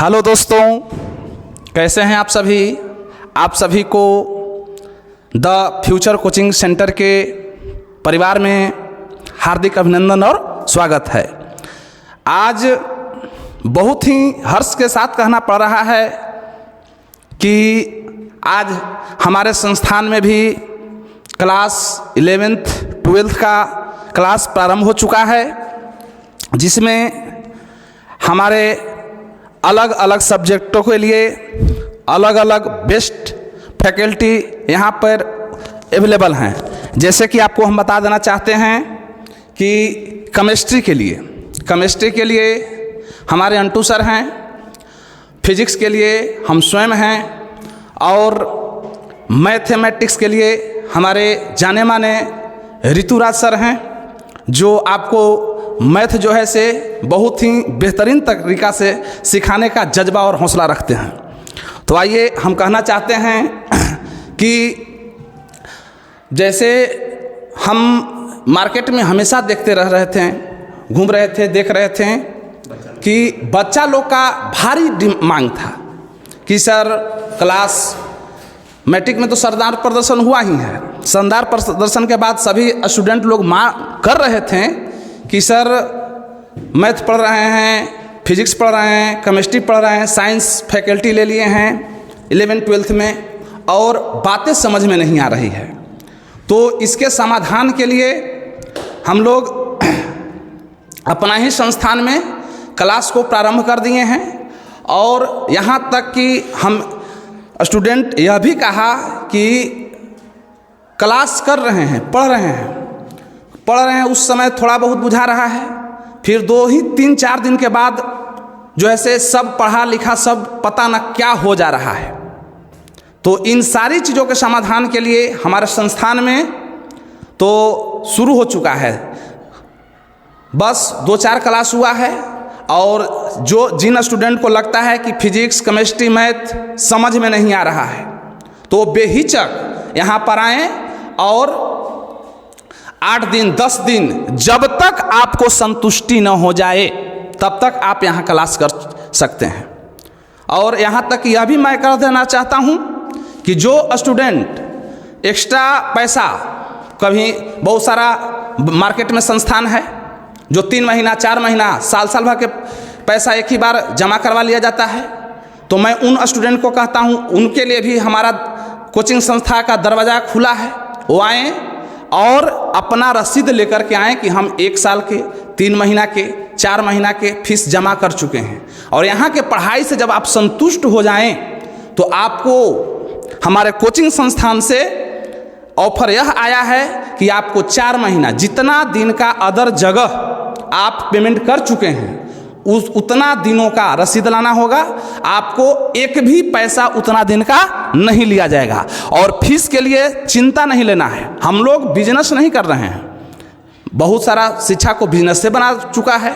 Hello दोस्तों, कैसे हैं आप सभी। आप सभी को द फ्यूचर कोचिंग सेंटर के परिवार में हार्दिक अभिनंदन और स्वागत है। आज बहुत ही हर्ष के साथ कहना पड़ रहा है कि आज हमारे संस्थान में भी क्लास 11th 12th का क्लास प्रारंभ हो चुका है, जिसमें हमारे अलग अलग सब्जेक्टों के लिए अलग अलग बेस्ट फैकल्टी यहाँ पर अवेलेबल हैं। जैसे कि आपको हम बता देना चाहते हैं कि केमिस्ट्री के लिए हमारे अंटू सर हैं, फिजिक्स के लिए हम स्वयं हैं, और मैथमेटिक्स के लिए हमारे जाने माने ऋतुराज सर हैं, जो आपको मैथ जो है से बहुत ही बेहतरीन तरीक़ा से सिखाने का जज्बा और हौसला रखते हैं। तो आइए हम कहना चाहते हैं कि जैसे हम मार्केट में हमेशा देखते रह रहे थे, घूम रहे थे, देख रहे थे कि बच्चा लोग का भारी मांग था कि सर क्लास मैट्रिक में तो शानदार प्रदर्शन हुआ ही है। शानदार प्रदर्शन के बाद सभी स्टूडेंट लोग मांग कर रहे थे कि सर मैथ पढ़ रहे हैं, फिजिक्स पढ़ रहे हैं, केमिस्ट्री पढ़ रहे हैं, साइंस फैकल्टी ले लिए हैं 11th 12th में, और बातें समझ में नहीं आ रही है। तो इसके समाधान के लिए हम लोग अपना ही संस्थान में क्लास को प्रारंभ कर दिए हैं, और यहाँ तक कि हम स्टूडेंट यह भी कहा कि क्लास कर रहे हैं, पढ़ रहे हैं, उस समय थोड़ा बहुत बुझा रहा है, फिर 2-3-4 दिन के बाद जो है से सब पढ़ा लिखा सब पता न क्या हो जा रहा है। तो इन सारी चीज़ों के समाधान के लिए हमारे संस्थान में तो शुरू हो चुका है, बस 2-4 क्लास हुआ है, और जिन स्टूडेंट को लगता है कि फिजिक्स केमिस्ट्री मैथ समझ में नहीं आ रहा है, तो बेहिचक यहाँ पर आएँ, और 8 दिन 10 दिन जब तक आपको संतुष्टि न हो जाए तब तक आप यहाँ क्लास कर सकते हैं। और यहाँ तक यह भी मैं कर देना चाहता हूँ कि जो स्टूडेंट एक्स्ट्रा पैसा, कभी बहुत सारा मार्केट में संस्थान है जो 3 महीना 4 महीना साल भर के पैसा एक ही बार जमा करवा लिया जाता है, तो मैं उन स्टूडेंट को कहता हूँ उनके लिए भी हमारा कोचिंग संस्था का दरवाज़ा खुला है। वो आएँ और अपना रसीद लेकर के आएँ कि हम 1 साल के, 3 महीना के, 4 महीना के फीस जमा कर चुके हैं। और यहाँ के पढ़ाई से जब आप संतुष्ट हो जाएं तो आपको हमारे कोचिंग संस्थान से ऑफर यह आया है कि आपको 4 महीना जितना दिन का अदर जगह आप पेमेंट कर चुके हैं उतना दिनों का रसीद लाना होगा। आपको एक भी पैसा उतना दिन का नहीं लिया जाएगा, और फीस के लिए चिंता नहीं लेना है। हम लोग बिजनेस नहीं कर रहे हैं, बहुत सारा शिक्षा को बिजनेस से बना चुका है।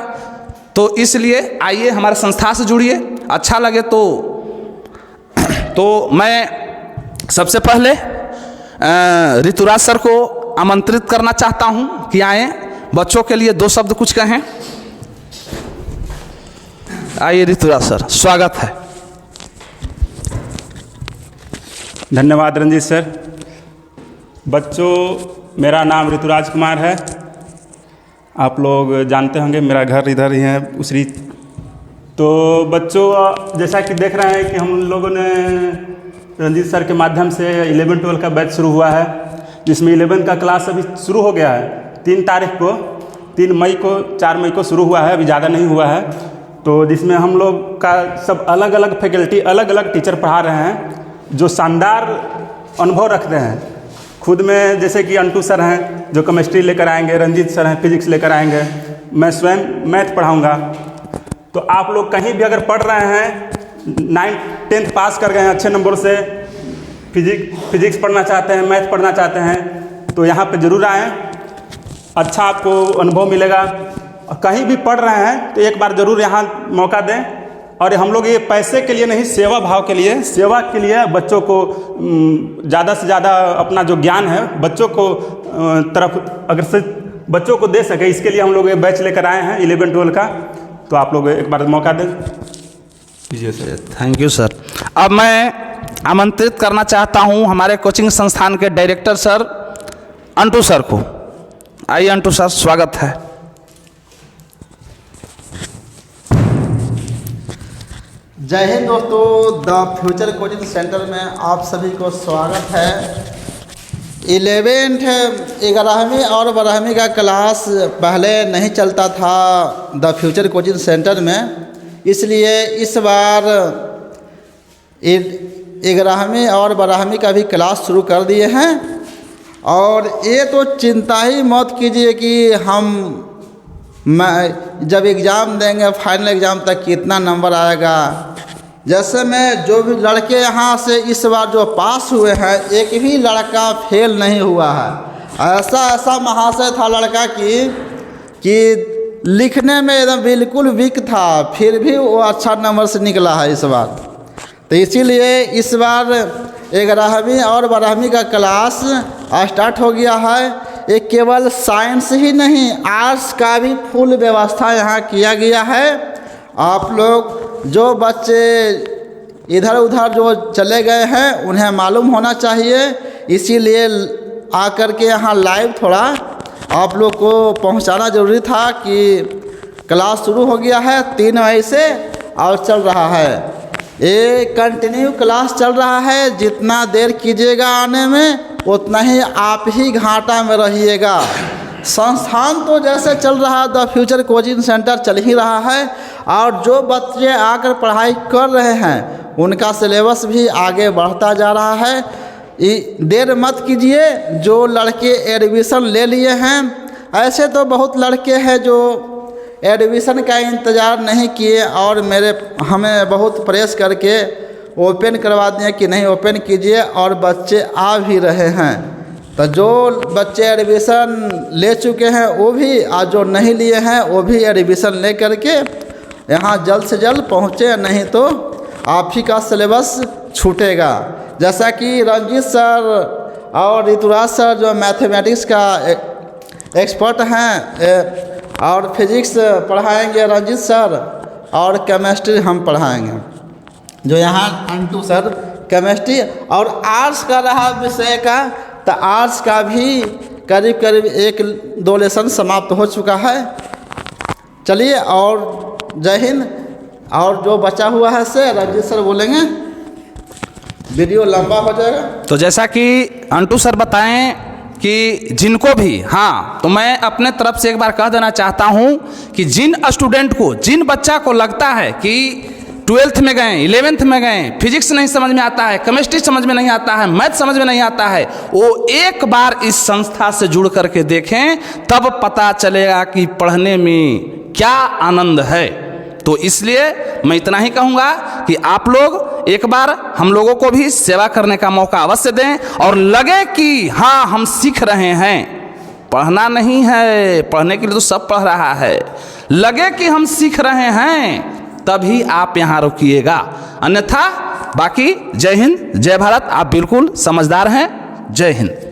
तो इसलिए आइए हमारे संस्था से जुड़िए, अच्छा लगे तो मैं सबसे पहले ऋतुराज सर को आमंत्रित करना चाहता हूँ कि आए, बच्चों के लिए 2 शब्द कुछ कहें। आइए ऋतुराज सर, स्वागत है। धन्यवाद रंजीत सर। बच्चों, मेरा नाम ऋतुराज कुमार है। आप लोग जानते होंगे मेरा घर इधर ही है उसरी। तो बच्चों, जैसा कि देख रहे हैं कि हम लोगों ने रंजीत सर के माध्यम से 11 12 का बैच शुरू हुआ है, जिसमें 11 का क्लास अभी शुरू हो गया है। 3 मई को 4 मई को शुरू हुआ है, अभी ज़्यादा नहीं हुआ है। तो जिसमें हम लोग का सब अलग अलग फैकल्टी, अलग अलग टीचर पढ़ा रहे हैं जो शानदार अनुभव रखते हैं खुद में। जैसे कि अंटू सर हैं जो केमिस्ट्री लेकर आएंगे, रंजीत सर हैं फिजिक्स लेकर आएंगे, मैं स्वयं मैथ पढ़ाऊंगा। तो आप लोग कहीं भी अगर पढ़ रहे हैं, 9th 10th पास कर गए हैं अच्छे नंबर से, फिजिक्स पढ़ना चाहते हैं, मैथ पढ़ना चाहते हैं, तो यहाँ पे ज़रूर आएँ, अच्छा आपको अनुभव मिलेगा। कहीं भी पढ़ रहे हैं तो एक बार ज़रूर यहाँ मौका दें। और हम लोग ये पैसे के लिए नहीं, सेवा भाव के लिए, सेवा के लिए बच्चों को ज़्यादा से ज़्यादा अपना जो ज्ञान है बच्चों को तरफ अगर से बच्चों को दे सके, इसके लिए हम लोग ये बैच लेकर आए हैं 11 12 का। तो आप लोग एक बार मौका दें। जी सर। Thank you sir. अब मैं आमंत्रित करना चाहता हूं हमारे कोचिंग संस्थान के डायरेक्टर सर अंटू सर को। आइए अंटू सर, स्वागत है। जय हिंद दोस्तों, द फ्यूचर कोचिंग सेंटर में आप सभी को स्वागत है। 11वीं और 12वीं का क्लास पहले नहीं चलता था द फ्यूचर कोचिंग सेंटर में, इसलिए इस बार 11वीं और 12वीं का भी क्लास शुरू कर दिए हैं। और ये तो चिंता ही मत कीजिए कि जब एग्ज़ाम देंगे फाइनल एग्ज़ाम तक कितना नंबर आएगा। जैसे मैं जो भी लड़के यहाँ से इस बार जो पास हुए हैं, एक भी लड़का फेल नहीं हुआ है। ऐसा महाशय था लड़का कि लिखने में एकदम बिल्कुल वीक था, फिर भी वो अच्छा नंबर से निकला है इस बार। तो इसीलिए इस बार 11वीं और 12वीं का क्लास स्टार्ट हो गया है। ये केवल साइंस ही नहीं, आर्ट्स का भी फुल व्यवस्था यहाँ किया गया है। आप लोग जो बच्चे इधर उधर जो चले गए हैं उन्हें मालूम होना चाहिए, इसीलिए आकर के यहाँ लाइव थोड़ा आप लोग को पहुँचाना ज़रूरी था कि क्लास शुरू हो गया है 3 मई से और चल रहा है। ये कंटिन्यू क्लास चल रहा है। जितना देर कीजिएगा आने में उतना ही आप ही घाटा में रहिएगा। संस्थान तो जैसे चल रहा है, द फ्यूचर कोचिंग सेंटर चल ही रहा है। और जो बच्चे आकर पढ़ाई कर रहे हैं उनका सिलेबस भी आगे बढ़ता जा रहा है। देर मत कीजिए। जो लड़के एडमिशन ले लिए हैं, ऐसे तो बहुत लड़के हैं जो एडमिशन का इंतज़ार नहीं किए और हमें बहुत प्रेस करके ओपन करवा दिए कि नहीं ओपन कीजिए, और बच्चे आ भी रहे हैं। तो जो बच्चे एडमिशन ले चुके हैं वो भी, और जो नहीं लिए हैं वो भी एडमिशन ले करके यहाँ जल्द से जल्द पहुँचे, नहीं तो आप ही का सिलेबस छूटेगा। जैसा कि रंजीत सर और ऋतुराज सर जो मैथमेटिक्स का एक्सपर्ट हैं, और फिजिक्स पढ़ाएंगे रंजीत सर, और केमिस्ट्री हम पढ़ाएंगे जो यहाँ अंटू सर केमिस्ट्री। और आर्ट्स का रहा विषय का, तो आर्ट्स का भी करीब 1-2 लेसन समाप्त हो चुका है। चलिए, और जय हिंद। और जो बचा हुआ है से रंजीत सर बोलेंगे, वीडियो लंबा हो जाएगा। तो जैसा कि अंटू सर बताएं कि जिनको भी, हाँ, तो मैं अपने तरफ से एक बार कह देना चाहता हूं कि जिन स्टूडेंट को, जिन बच्चा को लगता है कि 12th में गए, 11th में गए, फिजिक्स नहीं समझ में आता है, केमिस्ट्री समझ में नहीं आता है, मैथ समझ में नहीं आता है, वो एक बार इस संस्था से जुड़ करके देखें, तब पता चलेगा कि पढ़ने में क्या आनंद है। तो इसलिए मैं इतना ही कहूँगा कि आप लोग एक बार हम लोगों को भी सेवा करने का मौका अवश्य दें, और लगे कि हाँ हम सीख रहे हैं, पढ़ना नहीं है, पढ़ने के लिए तो सब पढ़ रहा है, लगे कि हम सीख रहे हैं, तभी आप यहाँ रुकिएगा। अन्यथा बाकी जय हिंद, जय भारत। आप बिल्कुल समझदार हैं। जय हिंद।